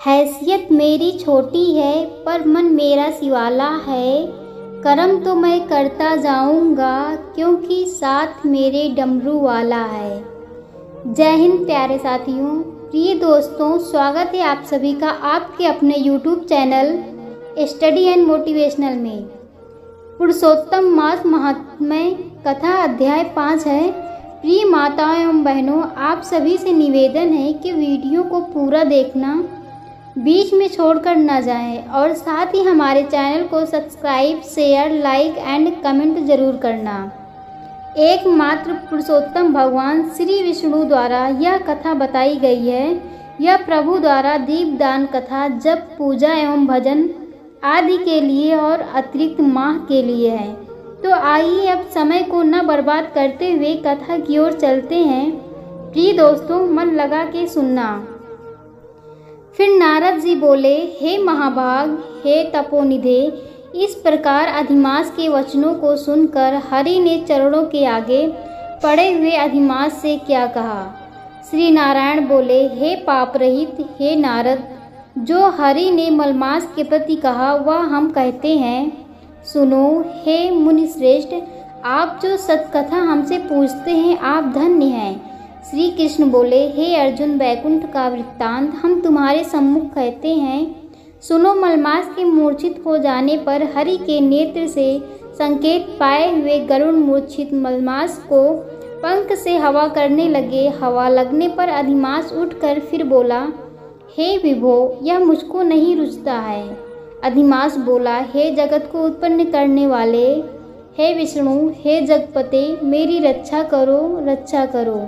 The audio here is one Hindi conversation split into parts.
हैसियत मेरी छोटी है पर मन मेरा शिवाला है। कर्म तो मैं करता जाऊंगा क्योंकि साथ मेरे डमरू वाला है। जय हिंद प्यारे साथियों, प्रिय दोस्तों, स्वागत है आप सभी का आपके अपने YouTube channel study and motivational में। पुरुषोत्तम मास महात्म्य कथा अध्याय 5 है। प्रिय माताओं एवं बहनों, आप सभी से निवेदन है कि वीडियो को पूरा देखना, बीच में छोड़कर न जाएं और साथ ही हमारे चैनल को subscribe, share, like and comment जरूर करना। एकमात्र पुरुषोत्तम भगवान श्री विष्णु द्वारा यह कथा बताई गई है। यह प्रभु द्वारा दीपदान कथा, जप, पूजा एवं भजन आदि के लिए और अतिरिक्त माह के लिए है। तो आइए अब समय को न बर्बाद करते हुए कथा की ओर चलते हैं। प्रिय दोस्तों, मन लगा के सुनना। फिर नारद जी बोले, हे महाभाग, हे तपोनिधे। इस प्रकार अधिमास के वचनों को सुनकर हरि ने चरणों के आगे पड़े हुए अधिमास से क्या कहा। श्री नारायण बोले, हे पाप रहित, हे नारद, जो हरि ने मलमास के प्रति कहा वह हम कहते हैं। सुनो हे मुनि श्रेष्ठ, आप जो सत्कथा हमसे पूछते हैं आप धन्य हैं। श्री कृष्ण बोले, हे अर्जुन, वैकुंठ का वृत्तांत हम तुम्हारे सम्मुख कहते हैं। सुनो, मलमास के मूर्छित हो जाने पर हरि के नेत्र से संकेत पाए हुए गरुड़ मूर्छित मलमास को पंख से हवा करने लगे। हवा लगने पर अधिमास उठकर फिर बोला, हे विभो, यह मुझको नहीं रुचता है। अधिमास बोला, हे जगत को उत्पन्न करने वाले, हे विष्णु, हे जगपते, मेरी रक्षा करो, रक्षा करो।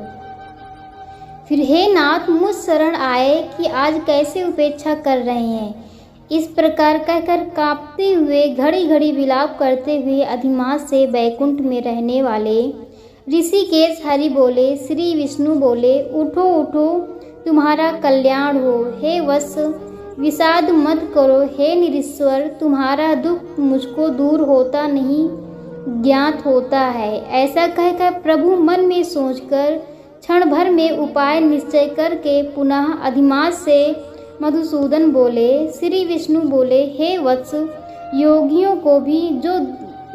फिर हे नाथ, मुझ शरण आए कि आज कैसे उपेक्षा कर रहे हैं। इस प्रकार कहकर कांपते हुए घड़ी घड़ी विलाप करते हुए अधिमास से बैकुंठ में रहने वाले ऋषिकेश हरि बोले। श्री विष्णु बोले, उठो उठो, तुम्हारा कल्याण हो। हे वत्स, विषाद मत करो। हे निरीश्वर, तुम्हारा दुख मुझको दूर होता नहीं ज्ञात होता है। ऐसा कहकर प्रभु मन में सोचकर क्षण भर में उपाय निश्चय करके पुनः अधिमास से मधुसूदन बोले। श्री विष्णु बोले, हे वत्स, योगियों को भी जो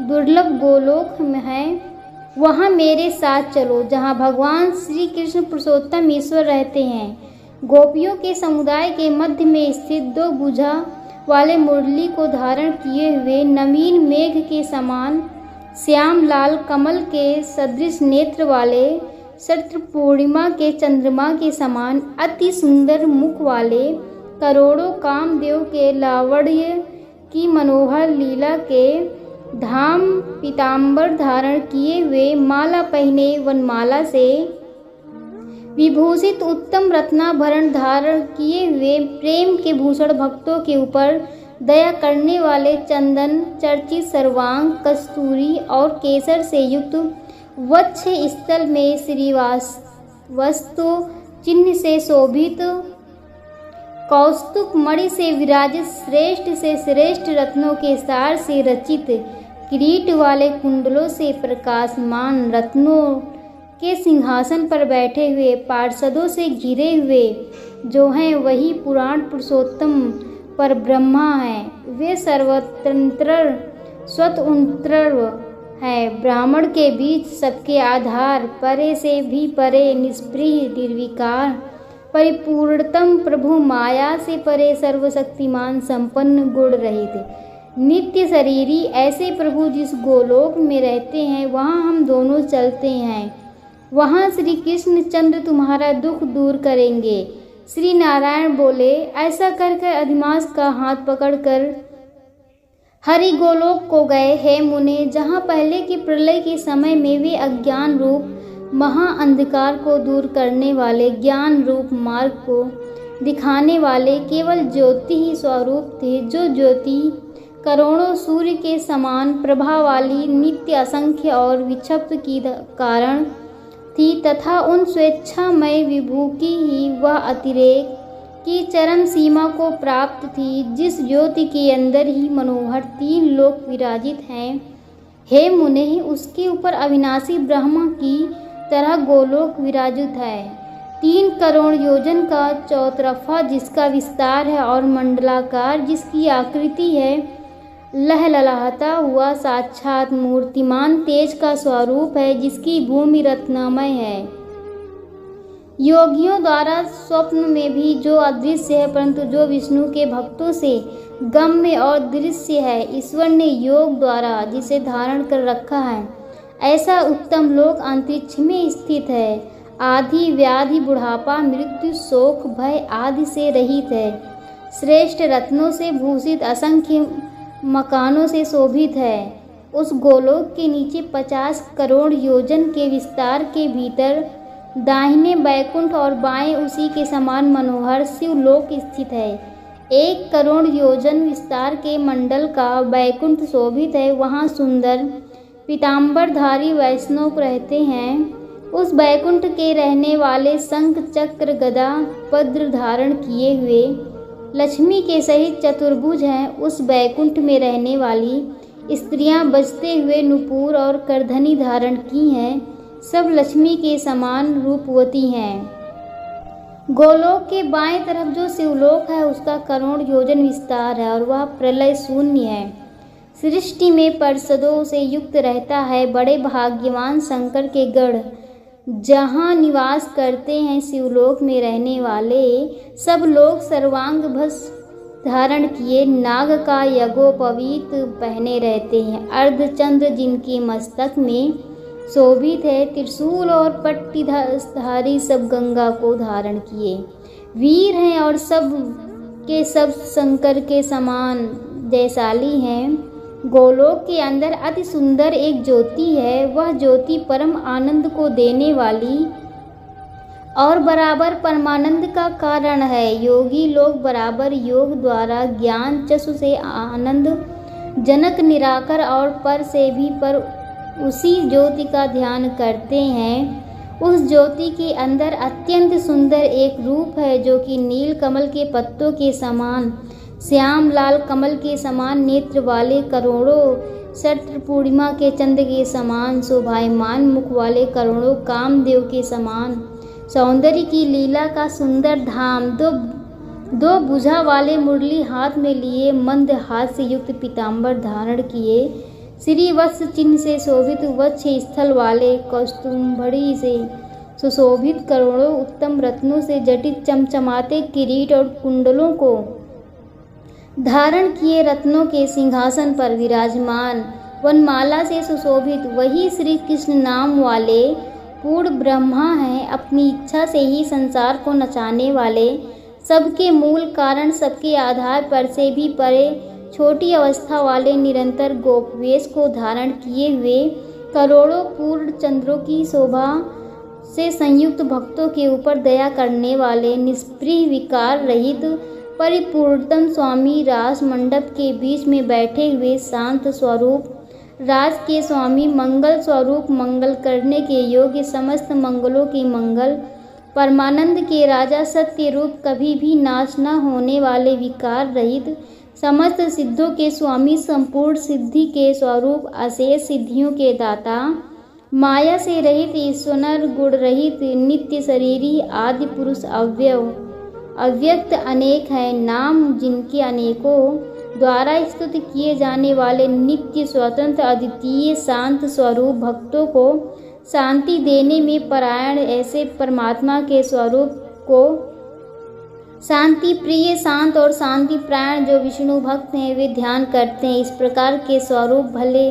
दुर्लभ गोलोक में है वहाँ मेरे साथ चलो, जहाँ भगवान श्री कृष्ण पुरुषोत्तम ईश्वर रहते हैं। गोपियों के समुदाय के मध्य में स्थित 2 भुजा वाले मुरली को धारण किए हुए नवीन मेघ के समान श्याम लाल कमल के सदृश नेत्र वाले, शरद पूर्णिमा के चंद्रमा के समान अति सुंदर मुख वाले, करोड़ों कामदेव के लावण्य की मनोहर लीला के धाम पीताम्बर धारण किए हुए, माला पहने वनमाला से विभूषित उत्तम रत्नाभरण धारण किए हुए, प्रेम के भूषण भक्तों के ऊपर दया करने वाले, चंदन चर्चित सर्वांग, कस्तूरी और केसर से युक्त वक्ष स्थल में श्रीवास्तु चिन्ह से शोभित, कौस्तुभ मणि से विराजित, श्रेष्ठ से श्रेष्ठ रत्नों के सार से रचित, किरीट वाले कुंडलों से प्रकाशमान, रत्नों के सिंहासन पर बैठे हुए, पार्षदों से घिरे हुए, जो हैं वही पुराण पुरुषोत्तम पर ब्रह्मा हैं। वे सर्वतंत्र स्वतंत्र है, ब्राह्मण के बीच सबके आधार, परे से भी परे, निष्प्रिय निर्विकार, परिपूर्णतम प्रभु, माया से परे, सर्वशक्तिमान, संपन्न, गुण रहित, नित्य शरीरी, ऐसे प्रभु जिस गोलोक में रहते हैं वहाँ हम दोनों चलते हैं। वहाँ श्री कृष्ण चंद्र तुम्हारा दुख दूर करेंगे। श्री नारायण बोले। ऐसा कहकर अधिमास का हाथ पकड़कर हरि गोलोक को गए। हे मुने, जहाँ पहले के प्रलय के समय में वे अज्ञान रूप महाअंधकार को दूर करने वाले, ज्ञान रूप मार्ग को दिखाने वाले केवल ज्योति ही स्वरूप थे, जो ज्योति करोड़ों सूर्य के समान प्रभा वाली, नित्य, असंख्य और विक्षिप्त की कारण थी, तथा उन स्वेच्छामय विभू की ही वह अतिरेक की चरम सीमा को प्राप्त थी, जिस ज्योति के अंदर ही मनोहर 3 लोक विराजित हैं। हे मुने, उसके ऊपर अविनाशी ब्रह्मा की तरह गोलोक विराजित है। 3 करोड़ योजन का चौतरफा जिसका विस्तार है और मंडलाकार जिसकी आकृति है, लहलहाता हुआ साक्षात मूर्तिमान तेज का स्वरूप है, जिसकी भूमि रत्नमय है। योगियों द्वारा स्वप्न में भी जो अदृश्य है, परंतु जो विष्णु के भक्तों से गम्य और दृश्य है, ईश्वर ने योग द्वारा जिसे धारण कर रखा है, ऐसा उत्तम लोक अंतरिक्ष में स्थित है। आदि व्याधि बुढ़ापा मृत्यु शोक भय आदि से रहित है। श्रेष्ठ रत्नों से भूषित असंख्य मकानों से शोभित है। उस गोलोक के नीचे 50 करोड़ योजन के विस्तार के भीतर दाहिने बैकुंठ और बाएं उसी के समान मनोहर शिवलोक स्थित है। 1 करोड़ योजन विस्तार के मंडल का बैकुंठ शोभित है। वहाँ सुंदर पीताम्बरधारी वैष्णव रहते हैं। उस बैकुंठ के रहने वाले शंख चक्र गदा पद्म धारण किए हुए लक्ष्मी के सहित चतुर्भुज हैं। उस बैकुंठ में रहने वाली स्त्रियां बजते हुए नुपुर और करधनी धारण की हैं, सब लक्ष्मी के समान रूपवती हैं। गोलोक के बाएं तरफ जो शिवलोक है, उसका करोड़ योजन विस्तार है और वह प्रलय शून्य है। सृष्टि में पार्षदों से युक्त रहता है। बड़े भाग्यवान शंकर के गढ़ जहाँ निवास करते हैं। शिवलोक में रहने वाले सब लोग सर्वांग भस्म धारण किए नाग का यज्ञोपवीत पहने रहते हैं। अर्धचंद्र जिनके मस्तक में शोभित है, त्रिशूल और पट्टीधारी सब गंगा को धारण किए वीर हैं और सब के सब शंकर के समान जयशाली हैं। गोलोक के अंदर अति सुंदर एक ज्योति है। वह ज्योति परम आनंद को देने वाली और बराबर परमानंद का कारण है। योगी लोग बराबर योग द्वारा ज्ञान चक्षु से आनंद जनक निराकर और पर से भी पर उसी ज्योति का ध्यान करते हैं। उस ज्योति के अंदर अत्यंत सुंदर एक रूप है, जो कि नील कमल के पत्तों के समान श्याम लाल कमल के समान नेत्र वाले, करोड़ों शत्र पूर्णिमा के चंद्र के समान शोभायमान मुख वाले, करोड़ों कामदेव के समान सौंदर्य की लीला का सुंदर धाम, दो भुजा वाले मुरली हाथ में लिए, मंद हाथ से युक्त पीताम्बर धारण किए, श्री वत्स चिन्ह से शोभित वक्ष स्थल वाले, कौस्तुभड़ी से सुशोभित, करोड़ों उत्तम रत्नों से जटित चमचमाते किरीट और कुंडलों को धारण किए, रत्नों के सिंहासन पर विराजमान, वनमाला से सुशोभित वही श्री कृष्ण नाम वाले पूर्ण ब्रह्मा हैं। अपनी इच्छा से ही संसार को नचाने वाले, सबके मूल कारण, सबके आधार पर से भी परे, छोटी अवस्था वाले, निरंतर गोपवेश को धारण किए हुए, करोड़ों पूर्ण चंद्रों की शोभा से संयुक्त भक्तों के ऊपर दया करने वाले, निष्प्रिय विकार रहित परिपूर्णतम स्वामी, रास मंडप के बीच में बैठे हुए शांत स्वरूप, राज के स्वामी, मंगल स्वरूप, मंगल करने के योग्य, समस्त मंगलों के मंगल, परमानंद के राजा, सत्य रूप, कभी भी नाश न होने वाले, विकार रहित, समस्त सिद्धों के स्वामी, संपूर्ण सिद्धि के स्वरूप, अशेष सिद्धियों के दाता, माया से रहित, ईश्वर गुण रहित, नित्य शरीरी, आदि पुरुष, अव्यक्त अनेक है नाम, जिनके अनेकों द्वारा स्तुति किए जाने वाले, नित्य स्वतंत्र अद्वितीय शांत स्वरूप, भक्तों को शांति देने में परायण, ऐसे परमात्मा के स्वरूप को शांति प्रिय, शांत और शांति प्राण जो विष्णु भक्त हैं, वे ध्यान करते हैं। इस प्रकार के स्वरूप भले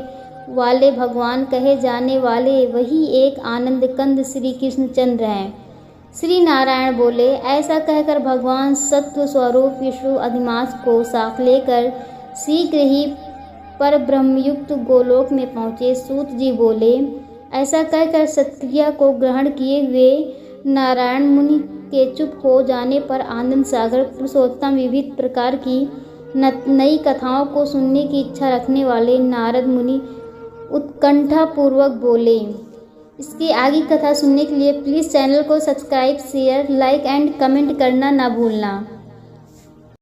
वाले भगवान कहे जाने वाले वही एक आनंद कंद श्री कृष्णचंद्र हैं। श्री नारायण बोले, ऐसा कहकर भगवान सत्व स्वरूप विष्णु अधिमास को साथ लेकर शीघ्र ही पर ब्रह्मयुक्त गोलोक में पहुँचे। सूत जी बोले, ऐसा कहकर सत्क्रिया को ग्रहण किए हुए नारायण मुनि के चुप हो जाने पर आनंद सागर पुरुषोत्तम विविध प्रकार की नई कथाओं को सुनने की इच्छा रखने वाले नारद मुनि उत्कंठा पूर्वक बोले। इसकी आगे कथा सुनने के लिए प्लीज़ चैनल को subscribe, share, like and comment करना ना भूलना।